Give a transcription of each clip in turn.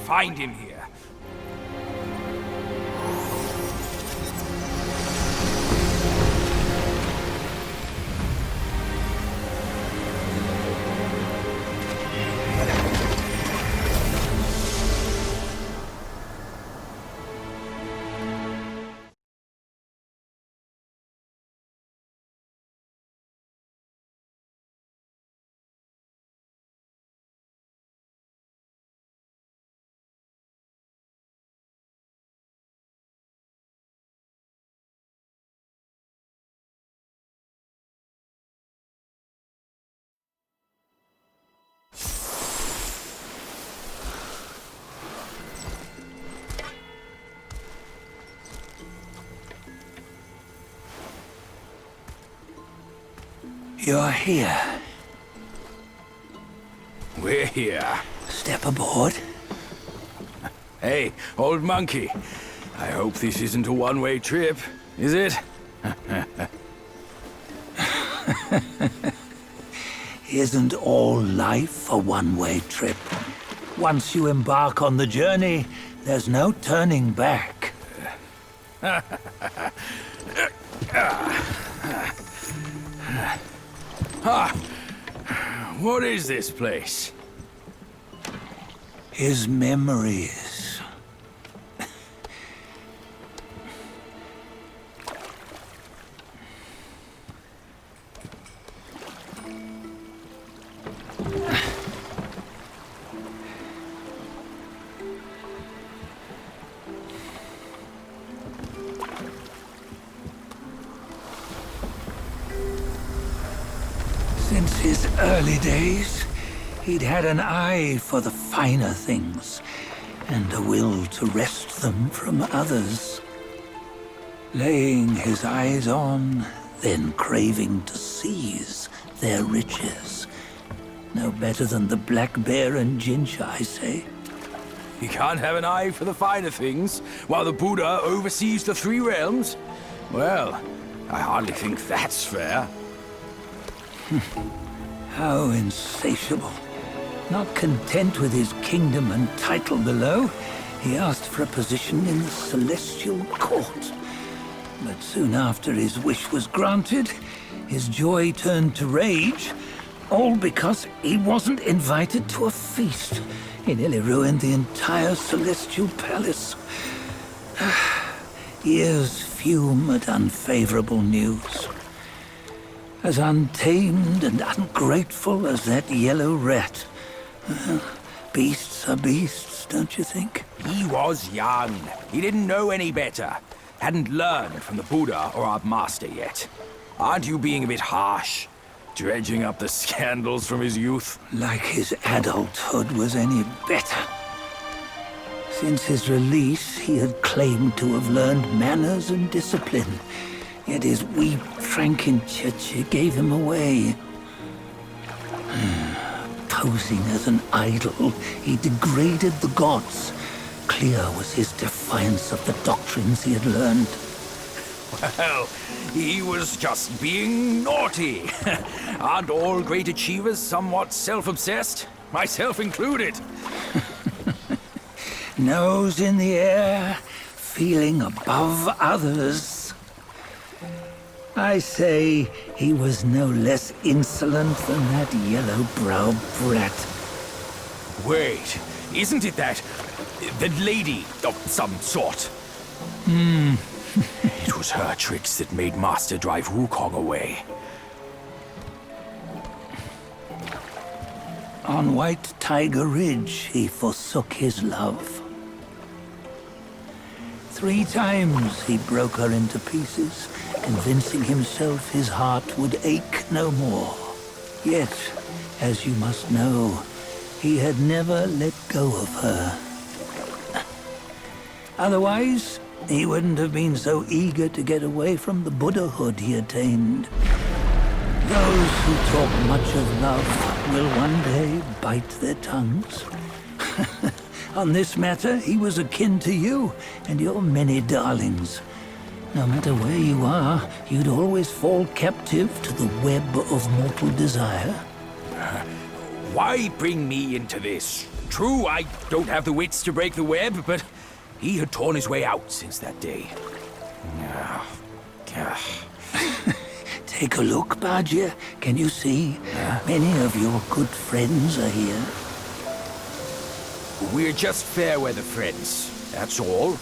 find him here. You're here. We're here. Step aboard. Hey, old monkey. I hope this isn't a one-way trip, is it? Isn't all life a one-way trip? Once you embark on the journey, there's no turning back. What is this place? His memories. Since his early days, he'd had an eye for the finer things, and a will to wrest them from others. Laying his eyes on, then craving to seize their riches. No better than the black bear and Jinja, I say. You can't have an eye for the finer things, while the Buddha oversees the three realms? Well, I hardly think that's fair. How insatiable. Not content with his kingdom and title below, he asked for a position in the celestial court. But soon after his wish was granted, his joy turned to rage, all because he wasn't invited to a feast. He nearly ruined the entire celestial palace. Ears fume at unfavorable news. As untamed and ungrateful as that yellow rat. Beasts are beasts, don't you think? He was young. He didn't know any better. Hadn't learned from the Buddha or our master yet. Aren't you being a bit harsh? Dredging up the scandals from his youth? Like his adulthood was any better. Since his release, he had claimed to have learned manners and discipline. Yet his weak Frankenchurch gave him away. Posing as an idol, he degraded the gods. Clear was his defiance of the doctrines he had learned. Well, he was just being naughty. Aren't all great achievers somewhat self-obsessed? Myself included. Nose in the air, feeling above others. I say he was no less insolent than that yellow-browed brat. Wait, isn't it that lady of some sort? It was her tricks that made Master drive Wukong away. On White Tiger Ridge, he forsook his love. 3 times he broke her into pieces, convincing himself his heart would ache no more. Yet, as you must know, he had never let go of her. Otherwise, he wouldn't have been so eager to get away from the Buddhahood he attained. Those who talk much of love will one day bite their tongues. On this matter, he was akin to you and your many darlings. No matter where you are, you'd always fall captive to the web of mortal desire. Why bring me into this? True, I don't have the wits to break the web, but he had torn his way out since that day. Take a look, Badger. Can you see? Many of your good friends are here. We're just fair weather friends, that's all.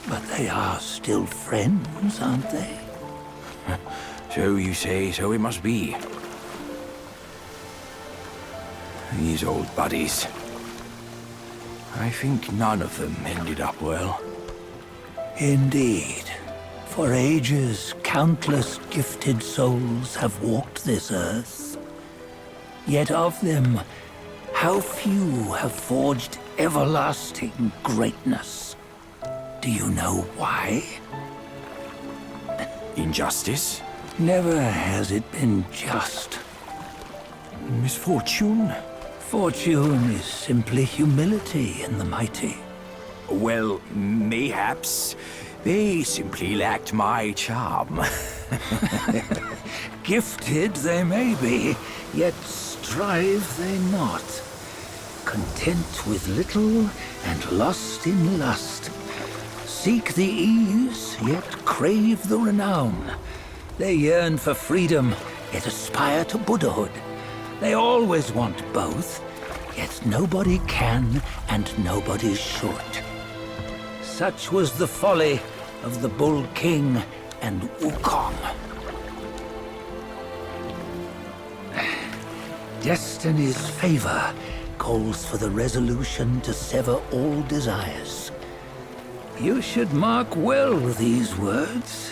But they are still friends, aren't they? So you say, so it must be. These old buddies. I think none of them ended up well. Indeed. For ages, countless gifted souls have walked this earth. Yet of them, how few have forged everlasting greatness? Do you know why? Injustice? Never has it been just. Misfortune? Fortune is simply humility in the mighty. Well, mayhaps. They simply lacked my charm. Gifted they may be, yet strive they not. Content with little and lost in lust. Seek the ease, yet crave the renown. They yearn for freedom, yet aspire to Buddhahood. They always want both, yet nobody can and nobody should. Such was the folly of the Bull King and Wukong. Destiny's favor calls for the resolution to sever all desires. You should mark well these words.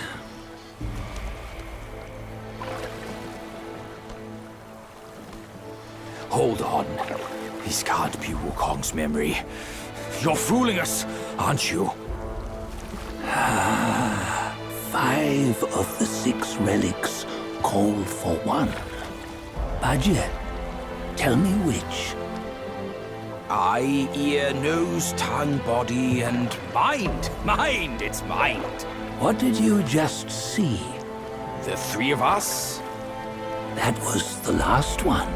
Hold on. This can't be Wukong's memory. You're fooling us, aren't you? 5 of the 6 relics call for one. Badger, tell me which. Eye, ear, nose, tongue, body, and mind. Mind, it's mind. What did you just see? The 3 of us? That was the last one.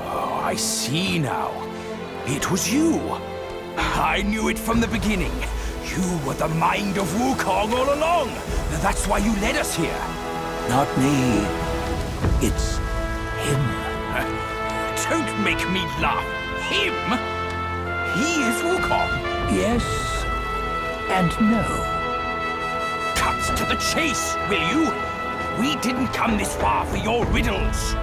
Oh, I see now. It was you. I knew it from the beginning. You were the mind of Wukong all along. That's why you led us here. Not me. It's him. Don't make me laugh. Him? He is Wukong. Yes and no. Cut to the chase, will you? We didn't come this far for your riddles.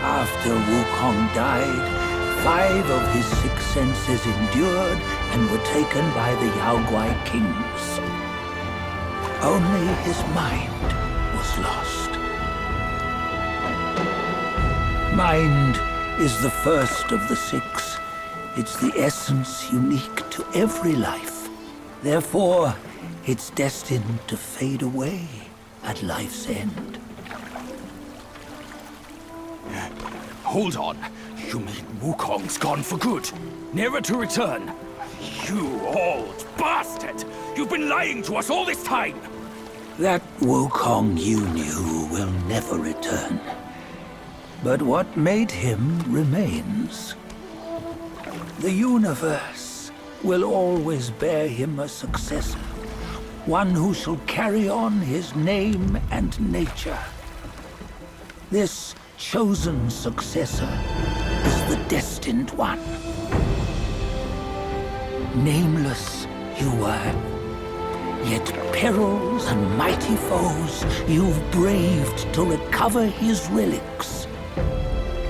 After Wukong died, 5 of his 6 senses endured and were taken by the Yaoguai kings. Only his mind was lost. Mind is the first of the 6. It's the essence unique to every life. Therefore, it's destined to fade away at life's end. Hold on. You mean Wukong's gone for good? Never to return? You old bastard! You've been lying to us all this time! That Wukong you knew will never return. But what made him remains. The universe will always bear him a successor. One who shall carry on his name and nature. This chosen successor is the destined one. Nameless you were, yet perils and mighty foes you've braved to recover his relics.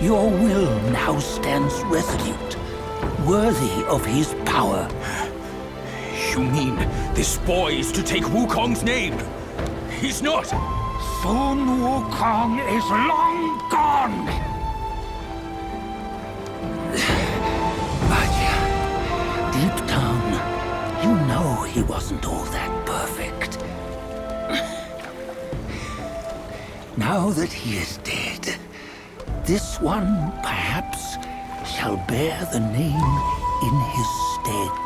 Your will now stands resolute, worthy of his power. You mean this boy is to take Wukong's name? He's not! Sun Wukong is long gone! But deep down, you know he wasn't all that perfect. Now that he is dead, this one, perhaps, shall bear the name in his stead.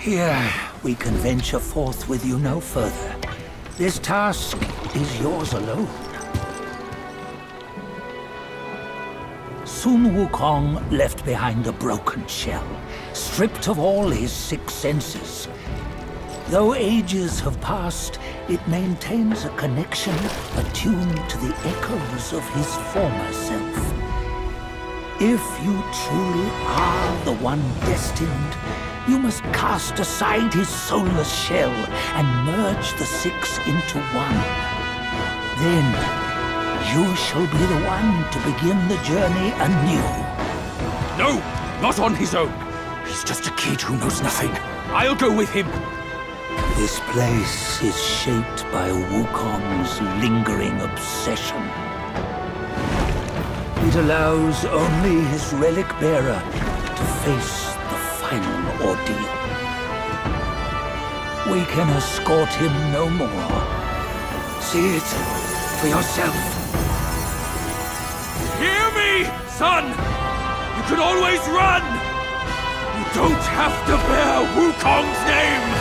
Here, we can venture forth with you no further. This task is yours alone. Sun Wukong left behind a broken shell, stripped of all his 6 senses. Though ages have passed, it maintains a connection attuned to the echoes of his former self. If you truly are the one destined, you must cast aside his soulless shell and merge the 6 into one. Then, you shall be the one to begin the journey anew. No, not on his own. He's just a kid who knows nothing. I'll go with him. This place is shaped by Wukong's lingering obsession. It allows only his relic bearer to face the final ordeal. We can escort him no more. See it for yourself. Hear me, son! You can always run! You don't have to bear Wukong's name!